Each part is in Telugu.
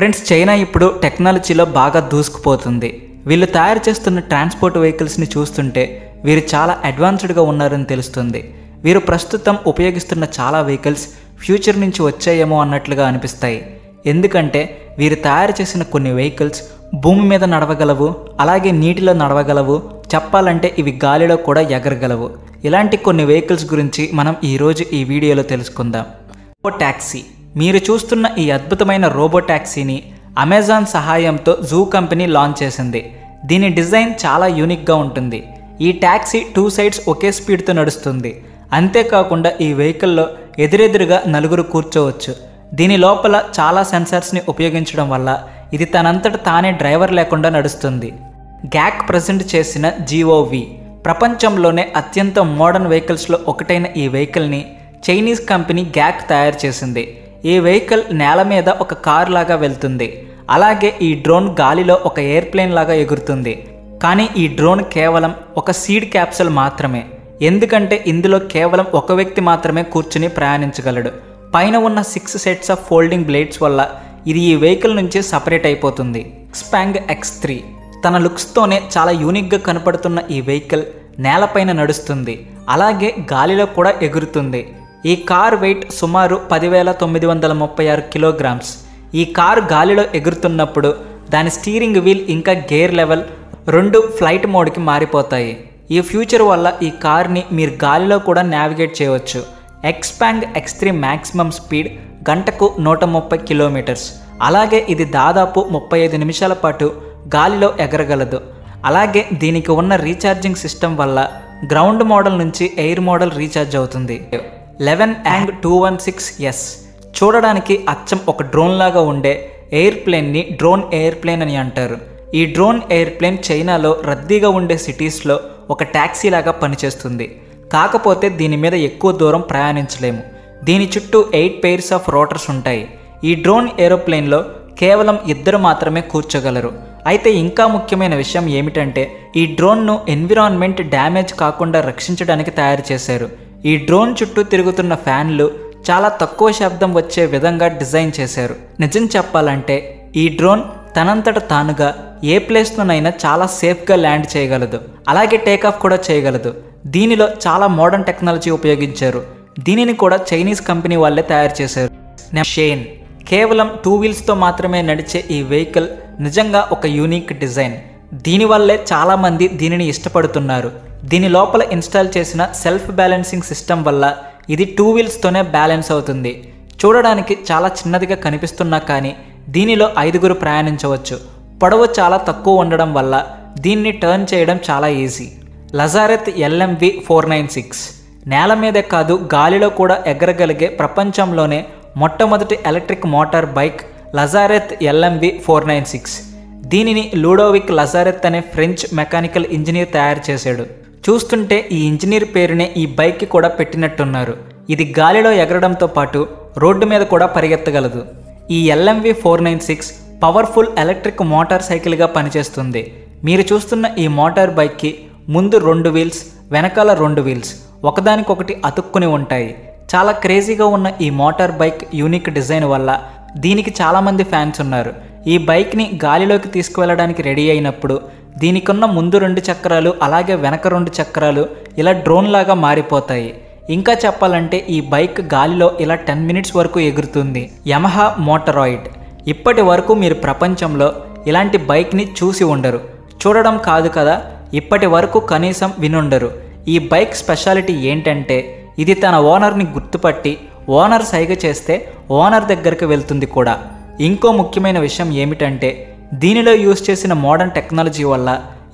ఫ్రెండ్స్, చైనా ఇప్పుడు టెక్నాలజీలో బాగా దూసుకుపోతుంది. వీళ్ళు తయారు చేస్తున్న ట్రాన్స్పోర్ట్ వెహికల్స్ని చూస్తుంటే వీరు చాలా అడ్వాన్స్డ్గా ఉన్నారని తెలుస్తుంది. వీరు ప్రస్తుతం ఉపయోగిస్తున్న చాలా వెహికల్స్ ఫ్యూచర్ నుంచి వచ్చాయేమో అన్నట్లుగా అనిపిస్తాయి. ఎందుకంటే వీరు తయారు చేసిన కొన్ని వెహికల్స్ భూమి మీద నడవగలవు, అలాగే నీటిలో నడవగలవు, చెప్పాలంటే ఇవి గాలిలో కూడా ఎగరగలవు. ఇలాంటి కొన్ని వెహికల్స్ గురించి మనం ఈరోజు ఈ వీడియోలో తెలుసుకుందాం. Robo taxi. మీరు చూస్తున్న ఈ అద్భుతమైన రోబో ట్యాక్సీని అమెజాన్ సహాయంతో జూ కంపెనీ లాంచ్ చేసింది. దీని డిజైన్ చాలా యూనిక్గా ఉంటుంది. ఈ ట్యాక్సీ 2 సైడ్స్ ఒకే స్పీడ్తో నడుస్తుంది. అంతేకాకుండా ఈ వెహికల్లో ఎదురెదురుగా 4 కూర్చోవచ్చు. దీని లోపల చాలా సెన్సార్స్ని ఉపయోగించడం వల్ల ఇది తనంతట తానే డ్రైవర్ లేకుండా నడుస్తుంది. గ్యాక్ ప్రజెంట్ చేసిన GOV ప్రపంచంలోనే అత్యంత మోడర్న్ వెహికల్స్లో ఒకటైన ఈ వెహికల్ని చైనీస్ కంపెనీ గ్యాక్ తయారు చేసింది. ఈ వెహికల్ నేల మీద ఒక కార్ లాగా వెళ్తుంది. అలాగే ఈ డ్రోన్ గాలిలో ఒక ఎయిర్ప్లేన్ లాగా ఎగురుతుంది. కానీ ఈ డ్రోన్ కేవలం ఒక సీడ్ క్యాప్సూల్ మాత్రమే. ఎందుకంటే ఇందులో కేవలం ఒక వ్యక్తి మాత్రమే కూర్చుని ప్రయాణించగలడు. పైన ఉన్న 6 సెట్స్ ఆఫ్ ఫోల్డింగ్ బ్లేడ్స్ వల్ల ఇది ఈ వెహికల్ నుంచి సపరేట్ అయిపోతుంది. XPeng X3 తన లుక్స్తోనే చాలా యూనిక్గా కనపడుతున్న ఈ వెహికల్ నేలపైన నడుస్తుంది, అలాగే గాలిలో కూడా ఎగురుతుంది. ఈ కార్ వెయిట్ సుమారు 10,936 కిలోగ్రామ్స్. ఈ కారు గాలిలో ఎగురుతున్నప్పుడు దాని స్టీరింగ్ వీల్ ఇంకా గేర్ లెవెల్ 2 ఫ్లైట్ మోడ్కి మారిపోతాయి. ఈ ఫ్యూచర్ వల్ల ఈ కార్ని మీరు గాలిలో కూడా నావిగేట్ చేయవచ్చు. XPeng X3 మ్యాక్సిమం స్పీడ్ గంటకు 130 కిలోమీటర్స్. అలాగే ఇది దాదాపు 35 నిమిషాల పాటు గాలిలో ఎగరగలదు. అలాగే దీనికి ఉన్న రీఛార్జింగ్ సిస్టమ్ వల్ల గ్రౌండ్ మోడల్ నుంచి ఎయిర్ మోడల్ రీఛార్జ్ అవుతుంది. Liaoning 216S చూడడానికి అచ్చం ఒక డ్రోన్ లాగా ఉండే ఎయిర్ప్లేన్ని డ్రోన్ ఎయిర్ప్లేన్ అని అంటారు. ఈ డ్రోన్ ఎయిర్ప్లేన్ చైనాలో రద్దీగా ఉండే సిటీస్లో ఒక ట్యాక్సీ లాగా పనిచేస్తుంది. కాకపోతే దీని మీద ఎక్కువ దూరం ప్రయాణించలేము. దీని చుట్టూ 8 పెయిర్స్ ఆఫ్ రోటర్స్ ఉంటాయి. ఈ డ్రోన్ ఏరోప్లేన్లో కేవలం 2 మాత్రమే కూర్చోగలరు. అయితే ఇంకా ముఖ్యమైన విషయం ఏమిటంటే ఈ డ్రోన్ను ఎన్విరాన్మెంట్ డ్యామేజ్ కాకుండా రక్షించడానికి తయారు చేశారు. ఈ డ్రోన్ చుట్టూ తిరుగుతున్న ఫ్యాన్లు చాలా తక్కువ శబ్దం వచ్చే విధంగా డిజైన్ చేశారు. నిజం చెప్పాలంటే ఈ డ్రోన్ తనంతట తానుగా ఏ ప్లేస్లోనైనా చాలా సేఫ్గా ల్యాండ్ చేయగలదు, అలాగే టేకాఫ్ కూడా చేయగలదు. దీనిలో చాలా మోడర్న్ టెక్నాలజీ ఉపయోగించారు. దీనిని కూడా చైనీస్ కంపెనీ వాళ్ళే తయారు చేశారు. షేన్ కేవలం 2 వీల్స్తో మాత్రమే నడిచే ఈ వెహికల్ నిజంగా ఒక యూనిక్ డిజైన్. దీనివల్లే చాలామంది దీనిని ఇష్టపడుతున్నారు. దీని లోపల ఇన్స్టాల్ చేసిన సెల్ఫ్ బ్యాలెన్సింగ్ సిస్టమ్ వల్ల ఇది 2 వీల్స్తోనే బ్యాలెన్స్ అవుతుంది. చూడడానికి చాలా చిన్నదిగా కనిపిస్తున్నా కానీ దీనిలో 5 ప్రయాణించవచ్చు. పొడవు చాలా తక్కువ ఉండడం వల్ల దీన్ని టర్న్ చేయడం చాలా ఈజీ. లజారెత్ LMV 496 నేల మీదే కాదు గాలిలో కూడా ఎగరగలిగే ప్రపంచంలోనే మొట్టమొదటి ఎలక్ట్రిక్ మోటార్ బైక్ లజారెత్ LMV 496. దీనిని లూడోవిక్ లజారెత్ అనే ఫ్రెంచ్ మెకానికల్ ఇంజనీర్ తయారు చేశాడు. చూస్తుంటే ఈ ఇంజనీర్ పేరునే ఈ బైక్కి కూడా పెట్టినట్టున్నారు. ఇది గాలిలో ఎగరడంతో పాటు రోడ్డు మీద కూడా పరిగెత్తగలదు. ఈ LMV 496 పవర్ఫుల్ ఎలక్ట్రిక్ మోటార్ సైకిల్గా పనిచేస్తుంది. మీరు చూస్తున్న ఈ మోటార్ బైక్కి ముందు 2 వీల్స్, వెనకాల 2 వీల్స్ ఒకదానికొకటి అతుక్కుని ఉంటాయి. చాలా క్రేజీగా ఉన్న ఈ మోటార్ బైక్ యూనిక్ డిజైన్ వల్ల దీనికి చాలామంది ఫ్యాన్స్ ఉన్నారు. ఈ బైక్ని గాలిలోకి తీసుకువెళ్ళడానికి రెడీ అయినప్పుడు దీనికున్న ముందు 2 చక్రాలు అలాగే వెనక 2 చక్రాలు ఇలా డ్రోన్ లాగా మారిపోతాయి. ఇంకా చెప్పాలంటే ఈ బైక్ గాలిలో ఇలా 10 మినిట్స్ వరకు ఎగురుతుంది. యమహా మోటరాయిడ్. ఇప్పటి వరకు మీరు ప్రపంచంలో ఇలాంటి బైక్ని చూసి ఉండరు. చూడడం కాదు కదా, ఇప్పటి వరకు కనీసం వినుండరు. ఈ బైక్ స్పెషాలిటీ ఏంటంటే ఇది తన ఓనర్ని గుర్తుపట్టి ఓనర్ సైగ చేస్తే ఓనర్ దగ్గరికి వెళ్తుంది కూడా. ఇంకో ముఖ్యమైన విషయం ఏమిటంటే దీనిలో యూజ్ చేసిన మోడర్న్ టెక్నాలజీ వల్ల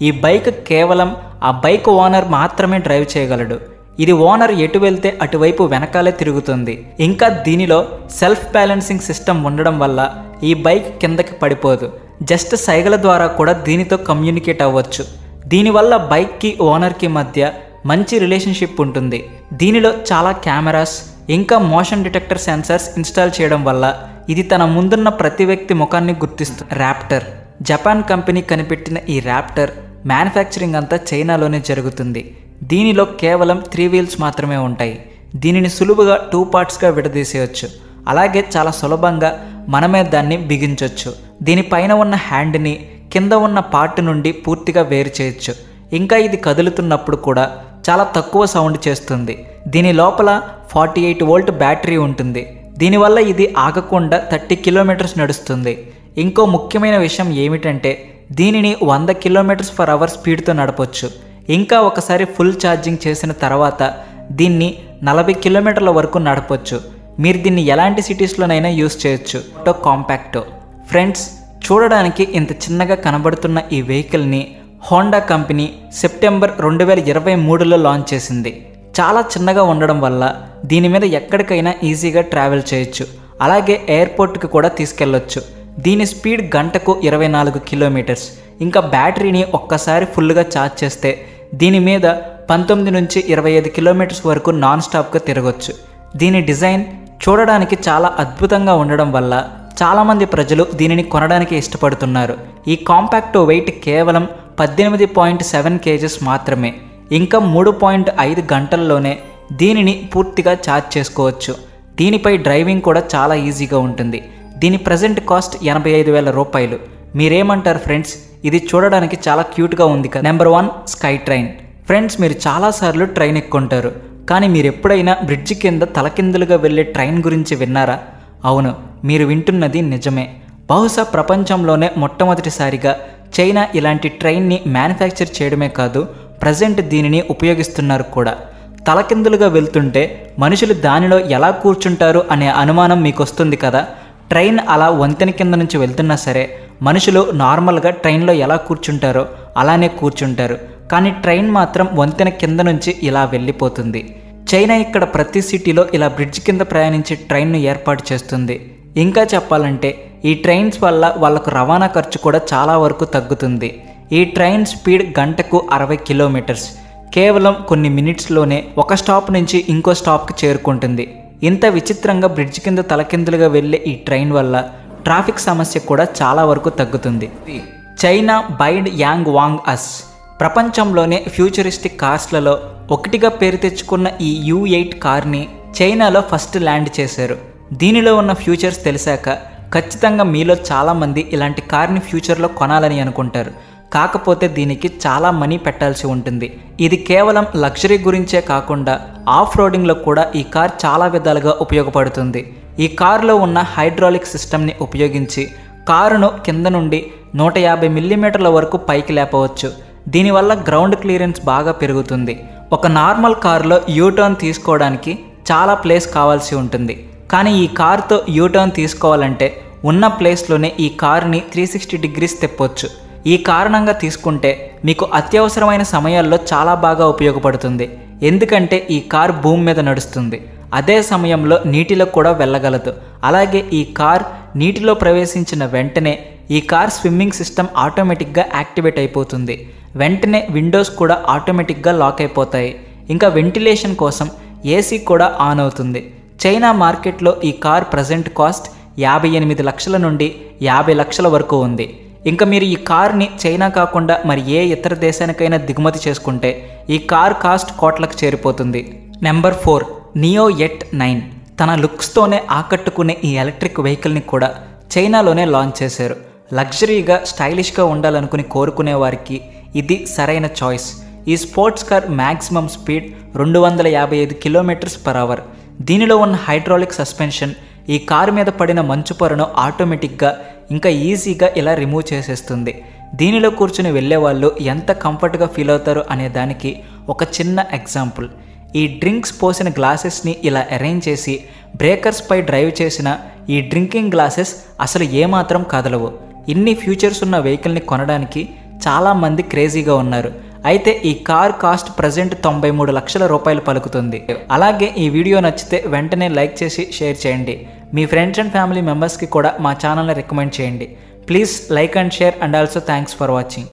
ఈ బైక్ కేవలం ఆ బైక్ ఓనర్ మాత్రమే డ్రైవ్ చేయగలడు. ఇది ఓనర్ ఎటు వెళ్తే అటువైపు వెనకాలే తిరుగుతుంది. ఇంకా దీనిలో సెల్ఫ్ బ్యాలెన్సింగ్ సిస్టమ్ ఉండడం వల్ల ఈ బైక్ కిందకి పడిపోదు. జస్ట్ సైగల ద్వారా కూడా దీనితో కమ్యూనికేట్ అవ్వచ్చు. దీనివల్ల బైక్కి ఓనర్కి మధ్య మంచి రిలేషన్షిప్ ఉంటుంది. దీనిలో చాలా కెమెరాస్ ఇంకా మోషన్ డిటెక్టర్ సెన్సార్స్ ఇన్స్టాల్ చేయడం వల్ల ఇది తన ముందున్న ప్రతి వ్యక్తి ముఖాన్ని గుర్తిస్తుంది. ర్యాప్టర్ జపాన్ కంపెనీ కనిపెట్టిన ఈ ర్యాప్టర్ మ్యానుఫ్యాక్చరింగ్ అంతా చైనాలోనే జరుగుతుంది. దీనిలో కేవలం 3 వీల్స్ మాత్రమే ఉంటాయి. దీనిని సులువుగా 2 పార్ట్స్గా విడదీసేయచ్చు. అలాగే చాలా సులభంగా మనమే దాన్ని బిగించవచ్చు. దీనిపైన ఉన్న హ్యాండ్ని కింద ఉన్న పార్ట్ నుండి పూర్తిగా వేరు చేయొచ్చు. ఇంకా ఇది కదులుతున్నప్పుడు కూడా చాలా తక్కువ సౌండ్ చేస్తుంది. దీని లోపల 48 వోల్ట్ బ్యాటరీ ఉంటుంది. దీనివల్ల ఇది ఆగకుండా 30 కిలోమీటర్స్ నడుస్తుంది. ఇంకో ముఖ్యమైన విషయం ఏమిటంటే దీనిని 100 km/h స్పీడ్తో నడపొచ్చు. ఇంకా ఒకసారి ఫుల్ ఛార్జింగ్ చేసిన తర్వాత దీన్ని 40 కిలోమీటర్ల వరకు నడపొచ్చు. మీరు దీన్ని ఎలాంటి సిటీస్లోనైనా యూస్ చేయొచ్చు. కాంపాక్టో ఫ్రెండ్స్, చూడడానికి ఇంత చిన్నగా కనబడుతున్న ఈ వెహికల్ని హోండా కంపెనీ సెప్టెంబర్ 2023లో లాంచ్ చేసింది. చాలా చిన్నగా ఉండడం వల్ల దీని మీద ఎక్కడికైనా ఈజీగా ట్రావెల్ చేయొచ్చు. అలాగే ఎయిర్పోర్ట్కి కూడా తీసుకెళ్ళొచ్చు. దీని స్పీడ్ గంటకు 24 కిలోమీటర్స్. ఇంకా బ్యాటరీని ఒక్కసారి ఫుల్గా ఛార్జ్ చేస్తే దీని మీద 19 నుంచి 25 కిలోమీటర్స్ వరకు నాన్ స్టాప్గా తిరగొచ్చు. దీని డిజైన్ చూడడానికి చాలా అద్భుతంగా ఉండడం వల్ల చాలామంది ప్రజలు దీనిని కొనడానికి ఇష్టపడుతున్నారు. ఈ కాంపాక్టో వెయిట్ కేవలం 18.7 kgs మాత్రమే. ఇంకా 3.5 గంటల్లోనే దీనిని పూర్తిగా ఛార్జ్ చేసుకోవచ్చు. దీనిపై డ్రైవింగ్ కూడా చాలా ఈజీగా ఉంటుంది. దీని ప్రజెంట్ కాస్ట్ 85,000 రూపాయలు. మీరేమంటారు ఫ్రెండ్స్? ఇది చూడడానికి చాలా క్యూట్గా ఉంది కదా. Number 1 sky train. ఫ్రెండ్స్, మీరు చాలాసార్లు ట్రైన్ ఎక్కుంటారు, కానీ మీరు ఎప్పుడైనా బ్రిడ్జి కింద తలకిందులుగా వెళ్ళే ట్రైన్ గురించి విన్నారా? అవును, మీరు వింటున్నది నిజమే. బహుశా ప్రపంచంలోనే మొట్టమొదటిసారిగా చైనా ఇలాంటి ట్రైన్ని మ్యానుఫ్యాక్చర్ చేయడమే కాదు, ప్రజెంట్ దీనిని ఉపయోగిస్తున్నారు కూడా. తలకిందులుగా వెళ్తుంటే మనుషులు దానిలో ఎలా కూర్చుంటారు అనే అనుమానం మీకు వస్తుంది కదా. ట్రైన్ అలా వంతెన కింద నుంచి వెళ్తున్నా సరే మనుషులు నార్మల్గా ట్రైన్లో ఎలా కూర్చుంటారో అలానే కూర్చుంటారు. కానీ ట్రైన్ మాత్రం వంతెన కింద నుంచి ఇలా వెళ్ళిపోతుంది. చైనా ఇక్కడ ప్రతి సిటీలో ఇలా బ్రిడ్జ్ కింద ప్రయాణించే ట్రైన్ను ఏర్పాటు చేస్తుంది. ఇంకా చెప్పాలంటే ఈ ట్రైన్స్ వల్ల వాళ్ళకు రవాణా ఖర్చు కూడా చాలా వరకు తగ్గుతుంది. ఈ ట్రైన్ స్పీడ్ గంటకు 60 కిలోమీటర్స్. కేవలం కొన్ని మినిట్స్లోనే ఒక స్టాప్ నుంచి ఇంకో స్టాప్కి చేరుకుంటుంది. ఇంత విచిత్రంగా బ్రిడ్జ్ కింద తలకిందులుగా వెళ్ళే ఈ ట్రైన్ వల్ల ట్రాఫిక్ సమస్య కూడా చాలా వరకు తగ్గుతుంది. చైనా బైడ్ యాంగ్ వాంగ్ అస్. ప్రపంచంలోనే ఫ్యూచరిస్టిక్ కార్స్లలో ఒకటిగా పేరు తెచ్చుకున్న ఈ U8 కార్ని చైనాలో ఫస్ట్ ల్యాండ్ చేశారు. దీనిలో ఉన్న ఫ్యూచర్స్ తెలిసాక ఖచ్చితంగా మీలో చాలామంది ఇలాంటి కార్ని ఫ్యూచర్లో కొనాలని అనుకుంటారు. కాకపోతే దీనికి చాలా మనీ పెట్టాల్సి ఉంటుంది. ఇది కేవలం లగ్జరీ గురించే కాకుండా ఆఫ్ రోడింగ్లో కూడా ఈ కార్ చాలా విధాలుగా ఉపయోగపడుతుంది. ఈ కారులో ఉన్న హైడ్రాలిక్ సిస్టమ్ని ఉపయోగించి కారును కింద నుండి 150 మిల్లీమీటర్ల వరకు పైకి లేపవచ్చు. దీనివల్ల గ్రౌండ్ క్లియరెన్స్ బాగా పెరుగుతుంది. ఒక నార్మల్ కారులో యూటర్న్ తీసుకోవడానికి చాలా ప్లేస్ కావాల్సి ఉంటుంది. కానీ ఈ కార్తో యూటర్న్ తీసుకోవాలంటే ఉన్న ప్లేస్లోనే ఈ కార్ని 360 degrees తిప్పొచ్చు. ఈ కారణంగా తీసుకుంటే మీకు అత్యవసరమైన సమయాల్లో చాలా బాగా ఉపయోగపడుతుంది. ఎందుకంటే ఈ కార్ భూమి మీద నడుస్తుంది, అదే సమయంలో నీటిలో కూడా వెళ్ళగలదు. అలాగే ఈ కార్ నీటిలో ప్రవేశించిన వెంటనే ఈ కార్ స్విమ్మింగ్ సిస్టమ్ ఆటోమేటిక్గా యాక్టివేట్ అయిపోతుంది. వెంటనే విండోస్ కూడా ఆటోమేటిక్గా లాక్ అయిపోతాయి. ఇంకా వెంటిలేషన్ కోసం ఏసీ కూడా ఆన్ అవుతుంది. చైనా మార్కెట్లో ఈ కార్ ప్రజెంట్ కాస్ట్ 58 లక్షల నుండి 50 లక్షల వరకు ఉంది. ఇంకా మీరు ఈ కార్ని చైనా కాకుండా మరి ఏ ఇతర దేశానికైనా దిగుమతి చేసుకుంటే ఈ కార్ కాస్ట్ కోట్లకు చేరిపోతుంది. Number 4 neo at 9. తన లుక్స్తోనే ఆకట్టుకునే ఈ ఎలక్ట్రిక్ వెహికల్ని కూడా చైనాలోనే లాంచ్ చేశారు. లగ్జరీగా స్టైలిష్గా ఉండాలనుకుని కోరుకునే వారికి ఇది సరైన చాయిస్. ఈ sports car maximum speed 255 km/h. దీనిలో ఉన్న హైడ్రాలిక్ సస్పెన్షన్ ఈ కారు మీద పడిన మంచు పొరను ఆటోమేటిక్గా ఇంకా ఈజీగా ఇలా రిమూవ్ చేసేస్తుంది. దీనిలో కూర్చుని వెళ్ళే వాళ్ళు ఎంత కంఫర్ట్గా ఫీల్ అవుతారు అనే దానికి ఒక చిన్న ఎగ్జాంపుల్. ఈ డ్రింక్స్ పోసిన గ్లాసెస్ని ఇలా అరేంజ్ చేసి బ్రేకర్స్పై డ్రైవ్ చేసిన ఈ డ్రింకింగ్ గ్లాసెస్ అసలు ఏమాత్రం కదలవు. ఇన్ని ఫ్యూచర్స్ ఉన్న వెహికల్ని కొనడానికి చాలామంది క్రేజీగా ఉన్నారు. అయితే ఈ కార్ కాస్ట్ ప్రజెంట్ 93 లక్షల రూపాయలు పలుకుతుంది. అలాగే ఈ వీడియో నచ్చితే వెంటనే లైక్ చేసి షేర్ చేయండి. మీ ఫ్రెండ్స్ అండ్ ఫ్యామిలీ మెంబర్స్కి కూడా మా ఛానల్ని రికమెండ్ చేయండి. Please like and share and also thanks for watching.